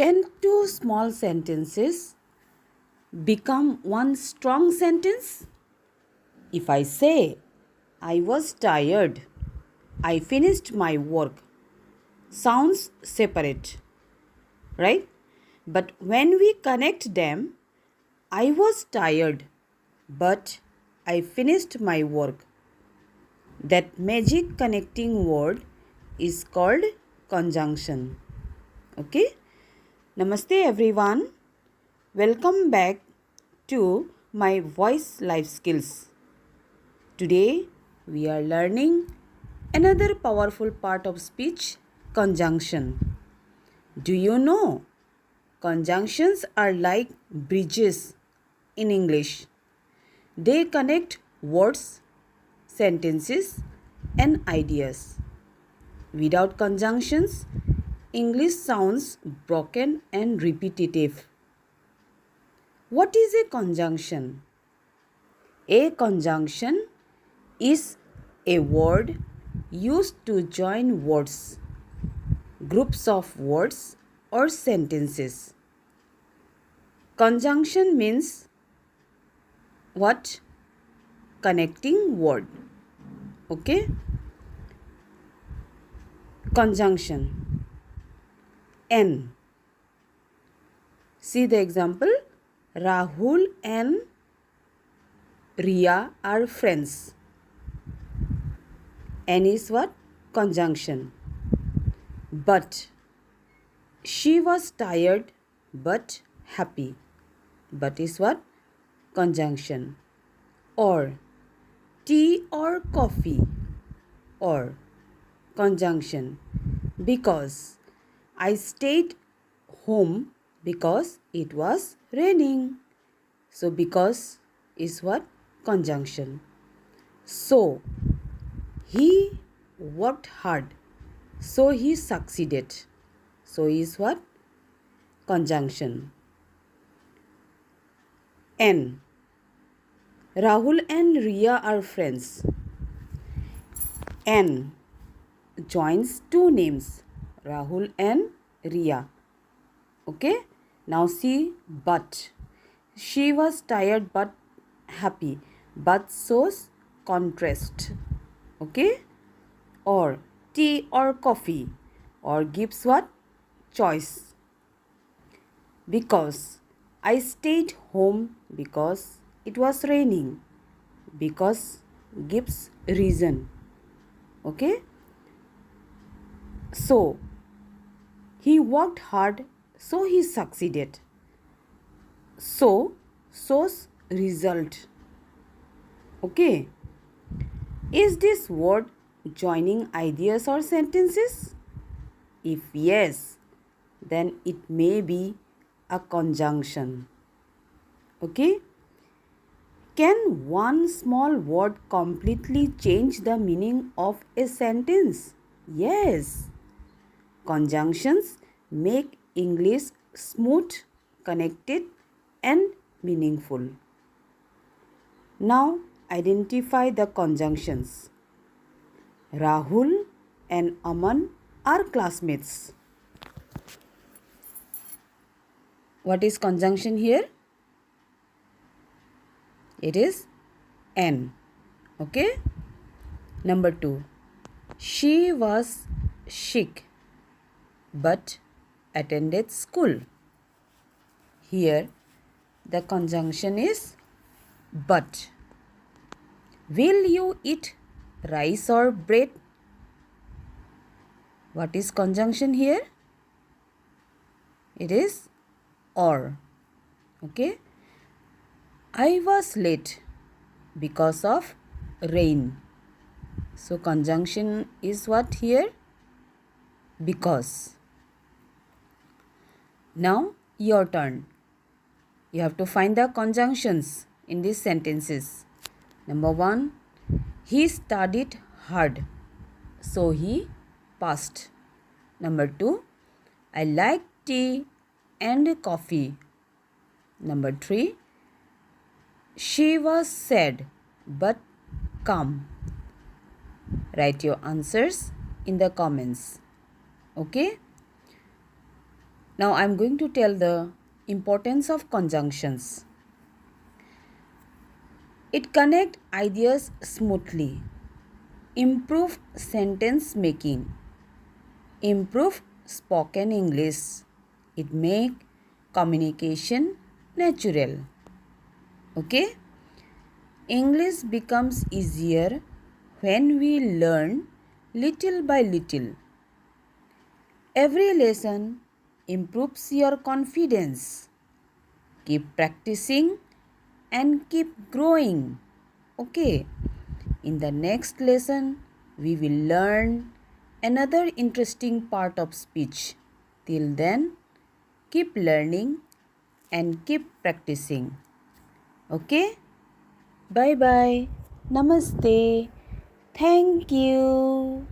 Can two small sentences become one strong sentence? If I say, I was tired, I finished my work, sounds separate, right? But when we connect them, I was tired, but I finished my work. That magic connecting word is called conjunction. Okay? Namaste everyone. Welcome back to my voice life skills. Today we are learning another powerful part of speech, conjunction. Do you know? Conjunctions are like bridges in English. They connect words, sentences, and ideas. Without conjunctions, English sounds broken and repetitive. What is a conjunction? A conjunction is a word used to join words, groups of words, or sentences. Conjunction means what? Connecting word. Okay? Conjunction. N. See the example. Rahul and Riya are friends. N is what? Conjunction. But. She was tired but happy. But is what? Conjunction. Or. Tea or coffee. Or. Conjunction. Because. I stayed home because it was raining. So because is what? Conjunction. So he worked hard. So he succeeded. So is what? Conjunction. N. Rahul and Riya are friends. N joins two names, Rahul and Riya. Okay? Now see but. She was tired but happy. But shows contrast. Okay? Or tea or coffee. Or gives what? Choice. Because. I stayed home because it was raining. Because gives reason. Okay? So, he worked hard, so he succeeded. So, shows result. Okay? Is this word joining ideas or sentences? If yes, then it may be a conjunction. Okay? Can one small word completely change the meaning of a sentence? Yes. Conjunctions make English smooth, connected, and meaningful. Now identify the conjunctions. Rahul and Aman are classmates. What is conjunction here? It is N. Okay? Number 2. She was sick but attended school. Here the conjunction is but. Will you eat rice or bread? What is conjunction here? It is or. Okay? I was late because of rain. So conjunction is what here? Because. Now your turn. You have to find the conjunctions in these sentences. Number 1. He studied hard. So he passed. Number 2. I like tea and coffee. Number 3. She was sad but calm. Write your answers in the comments. Okay? Now I am going to tell the importance of conjunctions. It connects ideas smoothly, improve sentence making, improve spoken English. It make communication natural. Okay? English becomes easier when we learn little by little. Every lesson improves your confidence. Keep practicing and keep growing. Okay? In the next lesson, we will learn another interesting part of speech. Till then, keep learning and keep practicing. Okay? Bye bye. Namaste. Thank you.